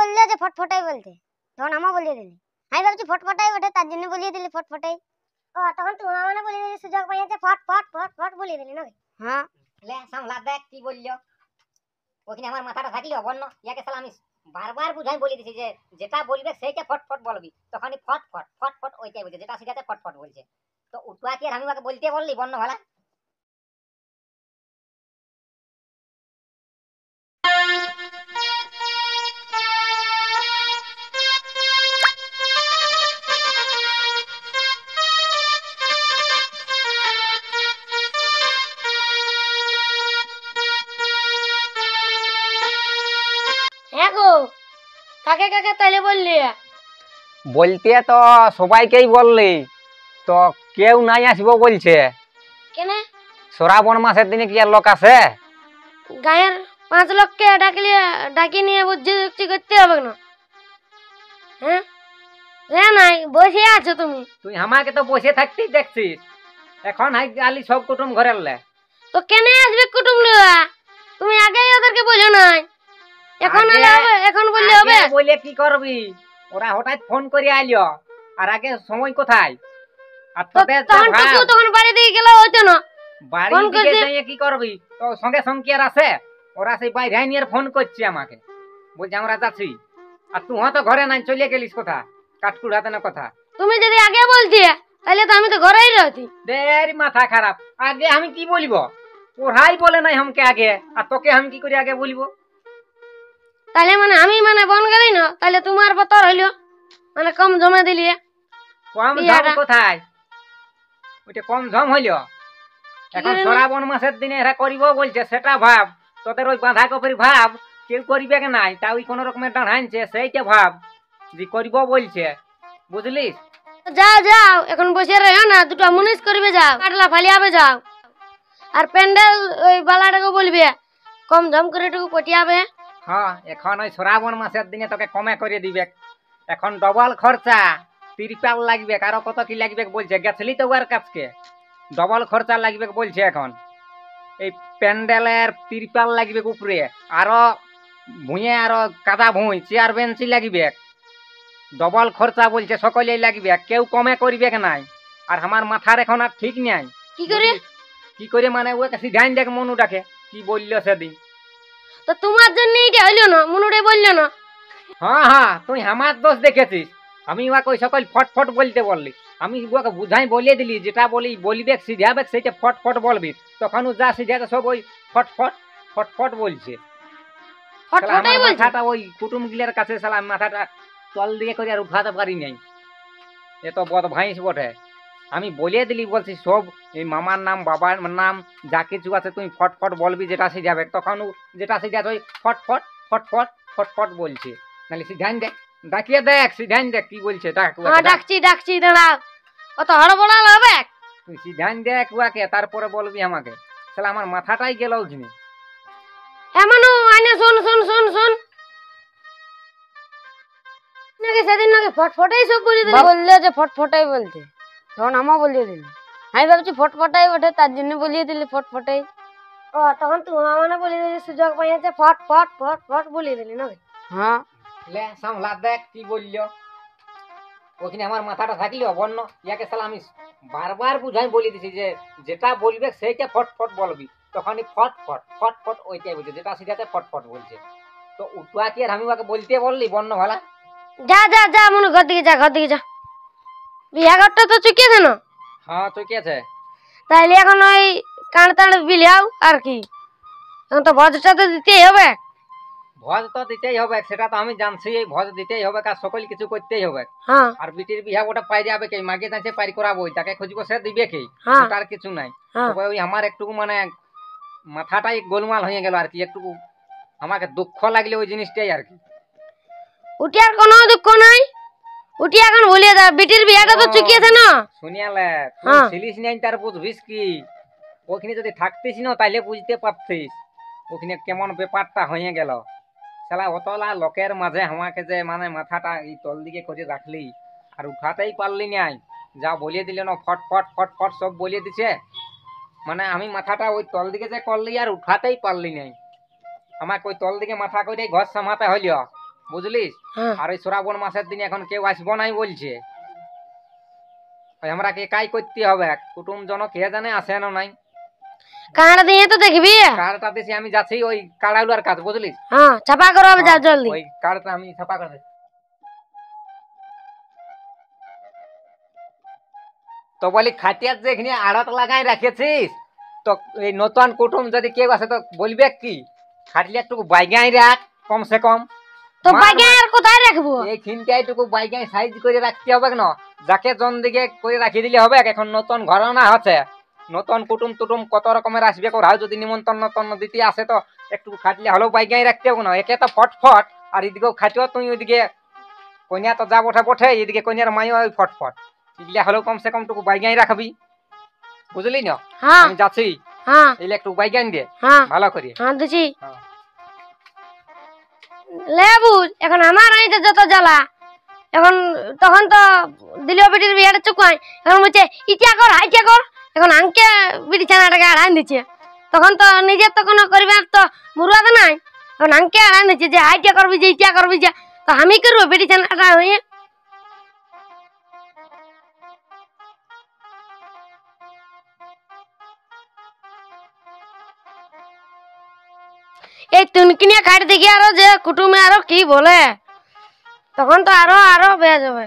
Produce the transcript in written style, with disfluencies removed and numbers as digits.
বললে যে ফটফটাই বলতে, তখন আমা বলিয়ে দিলি। আমি ভাবছি ফটফটাই ওঠে, তার জন্য বলিয়ে দিলি ফটফটাই। ও তখন তোমার মানে বলিয়ে দিলি, সুযোগ পাইছে ফট ফট ফট ফট বলিয়ে দিলি নাকি? হ্যাঁ লে সামলা দেখ কি বললো। ওখানে আমার মাথাটা থাকলো বন্য, ইয়াকে সালা আমি বারবার বুঝাই বলে দিছি যে যেটা বলবে সেইটা ফটফট বলবি, তখনই ফটফট ফটফট ওইটাই বলছে, যেটা সেটাতে ফটফট বলছে। তো উঠুয়া কি আর আমি ওকে বলতে বললি বন্য ভালা? হ্যাঁ গো, কাকে কাকে তাইলে বললি? বলতে তো সবাইকেই বললি, তো কেউ নাই আসবো বলছে। কেন? শ্রাবণ মাসের দিনে কি আর লোক আছে? গায়ের 5 লোককে ডাকি নিয়ে বুঝি যুক্তি করতে হবে না? হ্যাঁ রে নাই বসে আছো তুমি? তুই আমাকে তো বসে থাকতেই দেখছিস, এখন হাই আলি সব কুটুম ঘরের লে। তো কেন আসবে কুটুম লোয়া? তুমি আগেই ওদেরকে বলো নাই, এখন আগে- হবে, এখন বললে হবে? আগে বলে কি করবি? ওরা হঠাৎ ফোন করে আইলো, আর আগে সময় কোথায়? আর তোদের তো তখন ভাব, তখন বাড়ি দিয়ে গেলে হইতো না? বাড়ি ফোন দিকে করছে। যাইয়ে কি করবি? তো সঙ্গে সঙ্গে কি আর আসে? ওরা সেই বাইরে নিয়ে ফোন করছে আমাকে, বলছে আমরা যাচ্ছি। আর তুই তো ঘরে নাই, চলে গেলিস কোথা? কাঠকুড় হাতে না কথা। তুমি যদি আগে বলতে তাহলে তো আমি তো ঘরেই রহতি। দেরি মাথা খারাপ, আগে আমি কি বলবো? ওরাই বলে নাই আমাকে আগে, আর তোকে আমি কি করে আগে বলবো? তাহলে মানে আমি মানে বন গেলি না, তাহলে তোমার বতর হইলো মানে কম জমা দিলি। কম বিয়াটা। ঝম কোথায়? ওইটা কম ঝম হইল? এখন করে নি? শ্রাবণ মাসের দিনে এরা করিব বলছে, সেটা ভাব। তোদের ওই বাঁধা কপি ভাব কেউ করিবে কি নাই, তা ওই কোন রকমের ডাঢ়াইছে সেইটা ভাব যে করিব বলছে, বুঝলিস? যাও যাও, এখন বসে রহো না, দুটো মুনিশ করবে যাও, কাটলা ফালিয়াবে যাও। আর প্যান্ডেল ওই বালাটাকে বলবে কম জম করে একটু পটিয়াবে। হ্যাঁ, এখন ওই শ্রাবণ মাসের দিনে তোকে কমে করে দিবে। এখন ডবল খরচা, তিরপাল লাগবে, কারো কত কি লাগবে বলছে, গেছলি তো ওর কাছকে। ডবল খরচা লাগবে বলছে এখন। এই প্যান্ডেলের তিরপাল লাগবে উপরে, আরো ভুঁয়ে আরো কাদা ভুঁই, চেয়ার বেঞ্চি লাগবে। ডবল খরচা বলছে, সকলেই লাগবে, কেউ কমে করবে নাই। আর আমার মাথার এখন আর ঠিক নাই। কি করে? কি করে মানে ওকে সিধাই দেখ মনুটাকে কি বললো সেদিন। তো তোমার জন্য এটা হইলো না, মনুরে বললো না? হ্যাঁ হ্যাঁ, তুই আমার দোষ দেখেছিস। আমি ওকে ওই সকল ফটফট বলতে বললি, আমি ওকে বুঝাই বলে দিলি যেটা বলবে সিধাবে সেটা ফটফট বলবি, তখন ও যা সিধাতে সব ওই ফটফট ফটফট বলছে। শালা আমার ফটফটাই বলছে। মাথাটা ওই কুটুম গিলার কাছে শালা মাথাটা তল দিয়ে করে আর উঠাতে পারি নাই। এত বদ ভাইস বটে। আমি বলে দিলি, বলছি সব এই মামার নাম বাবার নাম যা কিছু আছে তুই ফটফট বলবি যেটা সিধাবে, তখন ও যেটা সিধাতে ওই ফটফট ফটফট ফটফট বলছে। নাহলে সিধান দেখ, ডাকিয়ে দেখ, সিধান দেখ কি বলছে, ডাক হ্যাঁ ওকে, ডাক। ডাকছি ডাকছি, দাঁড়াও, অত হড়বড়াল হবে? তুই সিধান দেখ ওকে, তারপরে বলবি আমাকে। শালা আমার মাথাটাই গেল ওখানে। এমনও আইনে শোন শোন শোন শোন, নাকি সেদিন নাকি ফটফটাই সব বলে দিলি? বললে যে ফটফটাই বলতে, তখন আমা বলিয়ে দিলি। আমি ভাবছি ফটফটাই ওঠে, তার জন্য বলিয়ে দিলি ফটফটাই। ও তখন তোমার মানে বলিয়ে দিলি, সুযোগ পাইছে ফট ফট ফট ফট বলিয়ে দিলি নাকি? হ্যাঁ লে সামলা দেখ কি বললো। ওখানে আমার মাথাটা থাকলো বন্য, ইয়াকে শালা আমি বারবার বুঝাই বলে দিছি যে যেটা বলবে সেইটা ফটফট বলবি, তখনই ফটফট ফটফট ওইটাই বলছে, যেটা সিধাতে ফটফট বলছে। তো উঠুয়া কি আর আমি ওকে বলতে বললি বন্য ভালা? যা যা যা, মনে ঘর দিকে যা, ঘর দিকে যা। বিয়া ঘরটা তো চুকিয়েছে না? হ্যাঁ তো কি আছে? তাইলে এখন ওই কান তাড় বিলাও আর কি, এখন তো ভজটা তো দিতেই হবে। ভজ তো দিতেই হবে, সেটা তো আমি জানছি, এই ভজ দিতেই হবে, কাজ সকল কিছু করতেই হবে। হ্যাঁ আর বিটির বিহা ওটা পাই যাবে কে? মাগে যাচ্ছে পারি করাবো, তাকে খুঁজবো, সে দিবে কে? হ্যাঁ ওটার কিছু নাই। হ্যাঁ। তবে ওই আমার একটু মানে মাথাটাই গোলমাল হয়ে গেল আর কি, একটু আমাকে দুঃখ লাগলে ওই জিনিসটাই আর কি। উঠি আর কোনো দুঃখ নাই, উঠি এখন ভুলিয়ে দাও, বিটির বিয়াটা তো চুকিয়েছে না? শুনিয়ালে তুই হ্যাঁ। ছিলিস নাই তার বুঝবিস কি? ওখানে যদি থাকতিস না তাইলে বুঝতে পারতিস ওখানে কেমন ব্যাপারটা হয়ে গেল। শালা অতলা লোকের মাঝে আমাকে যে মানে মাথাটা এই তল দিকে করে রাখলি, আর উঠাতেই পারলি নাই। যা বলিয়ে দিলে না, ফটফট ফটফট সব বলিয়ে দিছে। মানে আমি মাথাটা ওই তল দিকে যে করলি আর উঠাতেই পারলি নাই। আমাকে ওই তল দিকে মাথা করে ঘর সামাতে হইল। বুঝলিস? হ্যাঁ আর ওই শ্রাবণ মাসের দিন এখন কেউ আসবো নাই বলছে। ওই আমরাকে কাই করতে হবে, কুটুম জন কে জানে আসে না নাই। কাঁড়া দিয়ে তো দেখবি। কার্ডটা দিছি আমি যাচ্ছি ওই কাড়াউলার কাজ, বুঝলিস? হ্যাঁ ছাপা করো যা হ্যাঁ, জলদি। ওই কার্ডটা আমি ছাপা করে দিচ্ছি। তো বলি খাটিয়ার যে এখানে আড়ত লাগাই রাখেছিস, তো এই নতুন কুটুম যদি কেউ আসে তো বলবে কি খাটলে একটু বাইগাই রাখ কমসে কম। তো মার বাইকে আর কোথায় রাখবো? এই খিনটাইটুকু বাইগাই সাইজ করে রাখতে হবে না, যাকে জন দিকে করে রাখি দিলে হবে। এখন নতুন ঘটনা হচ্ছে, নতুন কুটুম টুটুম কত রকমের আসবে, কোথাও যদি নিমন্ত্রণ নতন দিতে আসে তো একটু খাটলে হলেও বাইগাই রাখতে হবে না। একে তো ফটফট, আর এদিকেও খাটিও তুই, ওইদিকে কন্যা তো যা বঠে বঠে, এদিকে কন্যার মাইও ওই ফটফট, এগুলা হলেও কমসে কম টুকু বাইগাই রাখবি, বুঝলি না? হ্যাঁ আমি যাচ্ছি, হ্যাঁ এলে একটু বাইগান দে হ্যাঁ ভালো করে। হ্যাঁ দিছি। হ্যাঁ। লেবু এখন আমার আইতে যত জ্বালা, এখন তখন তো দিলীয় বিটির বিয়েটা চুকাই, এখন বলছে ইটা কর হাইটা কর, এখন আঙ্কে বিটি ছানাটাকে আড়াই দিচ্ছে। তখন তো নিজের তো কোনো করিবার তো মুরুয়াদ নাই, এখন আঙ্কে আড়াই দিচ্ছে যে হাইটা করবি যে ইটা করবি যে, তো আমি করবো বিটি ছানাটা হয়ে। এই তুনকিনিয়া খাইতে দেখি আরো যে কুটুমে আরো কি বলে, তখন তো আরো আরো বেয়া যাবে।